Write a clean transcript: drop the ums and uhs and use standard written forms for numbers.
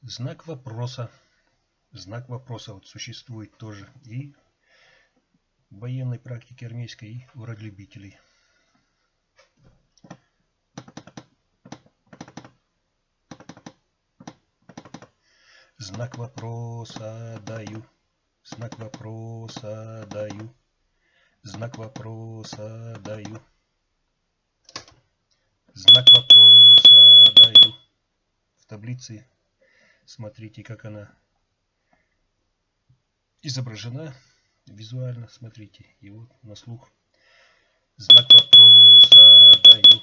Знак вопроса. Знак вопроса вот существует тоже и в военной практике армейской, и у радиолюбителей. Знак вопроса даю. Знак вопроса даю. Знак вопроса даю. Знак вопроса даю. В таблице смотрите, как она изображена визуально. Смотрите. И вот на слух. Знак вопроса даю.